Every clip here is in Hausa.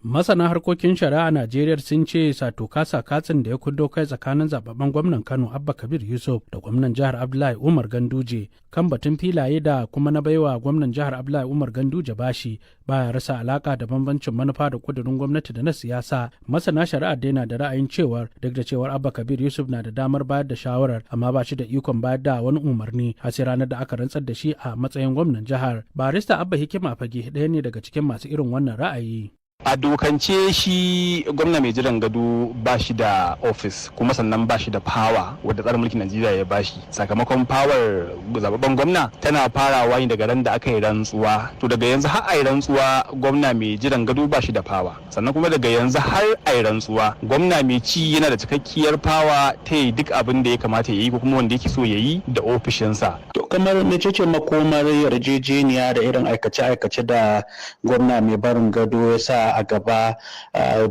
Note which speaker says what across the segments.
Speaker 1: Masana harkokin shari'a a Najeriya sun ce sato kasa katsin da ya kuddo kai tsakanin zababben gwamnan Kano Abba Kabir Yusuf da gwamnan jihar Abdullahi Umar Ganduje kan batun filaye da kuma na baiwa gwamnan jihar Abdullahi Umar Ganduje bashi baya rasa alaka da bambancin manufa da kudurin gwamnati da na siyasa. Masana shari'a dai na da ra'ayin cewar duk da cewar Abba Kabir Yusuf na da damar bayar da shawarar amma ba shi da ikon bayar da wani umarni har sai ranar da aka rantsar da shi a matsayin gwamnan jihar. Barista Abba Hikima Fage ɗaya ne daga cikin masu irin wannan ra'ayi.
Speaker 2: A dokance shi gwamna mai jiran gado ba shi da ofis kuma sannan ba shi da power wadda tsarin mulkin Najeriya ya ba shi. Sakamakon power zababben gwamna tana farawa ne daga ran da aka yi rantsuwa. To daga yanzu har a yi rantsuwa gwamna mai jiran gado ba shi da power. Sannan kuma daga yanzu har a yi rantsuwa gwamna mai ci yana da cikakkiyar power ta yi duk abin da ya kamata ya yi ko kuma wanda yake so ya yi da ofishinsa.
Speaker 3: To kamar mecece makomar yarjejeniya da irin aikace-aikace da gwamna mai barin gado ya sa a gaba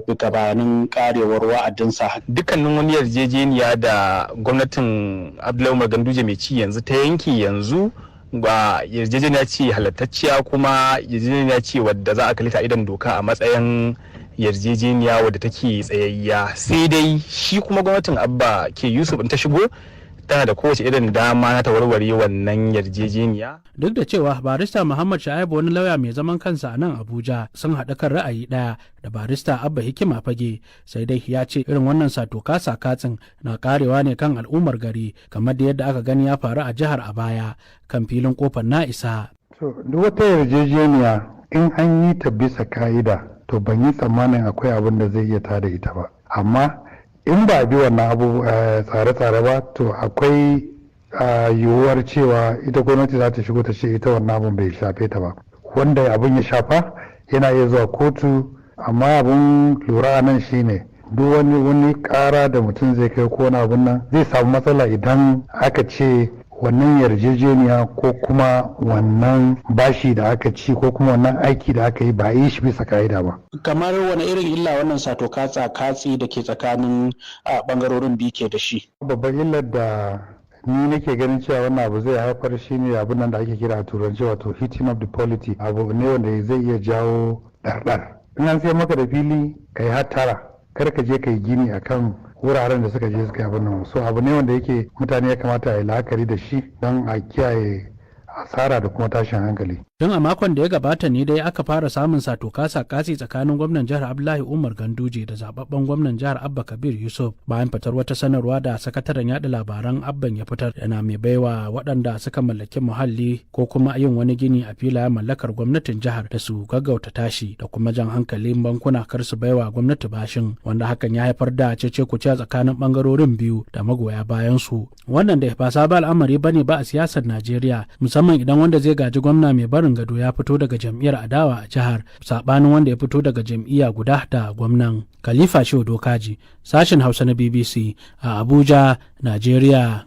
Speaker 3: gabanin karewar wa'adinsa.
Speaker 2: Dukkanin wani yarjejeniya da gwamnatin Abdullahi Umar Ganduje mai ci yanzu ta yanki yanzu ba yarjejeniya ce halattacciya kuma yarjejeniya ce wadda za a kalita idan doka a matsayin yarjejeniya wadda take tsayayya. Sai dai shi kuma gwamnatin Abba ke Yusuf in ta shigo tana da kowace irin dama na ta warware wannan yarjejeniya.
Speaker 1: Duk da cewa barista Muhammad Sha'ibu wani lauya mai zaman kansa a nan Abuja sun haɗa kan ra'ayi ɗaya da barista Abba Hikima Fage, sai dai ya ce irin wannan sato kasa katsin na karewa ne kan al'ummar gari kamar da yadda aka gani ya faru a jihar a baya kan filin kofar na isa.
Speaker 4: To duk wata yarjejeniya in an yi ta bisa ka'ida to ban yi tsammanin akwai abin da zai iya tada ita ba. Amma in ba a bi wannan tsare-tsare ba to akwai yiwuwar cewa ita gwamnati za ta shigo ta ce ita wannan abin bai shafe ta ba, wanda abin ya shafa yana iya zuwa kotu. Amma abin lura nan shine duk wani kara da mutum zai kai ko wani abin nan zai samu matsala idan aka ce wannan yarjejeniya ko kuma wannan bashi da aka ci ko kuma wannan aiki da aka yi ba yi shi bisa ka'ida ba.
Speaker 3: Kamar wani irin illa wannan sato katsi da ke tsakanin bangarorin biyu ke da shi?
Speaker 4: Babban illar da ni nake ganin cewa wannan abu zai haifar shi ne abin nan da ake kira a turanci wato heating of the polity. Abu ne wanda zai iya jawo ɗarɗar. In an sai maka da fili kai hattara kar ka je ka yi gini akan wuraren da suka je suka yi abin nan. So abu ne wanda yake mutane ya kamata a yi la'akari da shi don a kiyaye asara da kuma tashin hankali.
Speaker 1: Tun a makon da ya gabata ne dai aka fara samun sato kasa katsi tsakanin gwamnan jihar Abdullahi Umar Ganduje da zababben gwamnan jihar Abba Kabir Yusuf bayan fitar wata sanarwa da sakataren yaɗa labaran Abban ya fitar yana mai baiwa waɗanda suka mallaki muhalli ko kuma yin wani gini a filayen mallakar gwamnatin jihar da su gaggauta tashi da kuma jan hankalin bankuna kar su baiwa gwamnati bashin, wanda hakan ya haifar da cece-kuce tsakanin bangarorin biyu da magoya bayan su. Wannan da ba sabon al'amari bane ba a siyasar Najeriya, musamman idan wanda zai gaji gwamna mai barin gado ya fito daga jam'iyyar adawa a jihar sabanin wanda ya fito daga jam'iyya guda da gwamnan. Khalifa Shehu Dokaji, sashen Hausa na BBC a Abuja, Najeriya.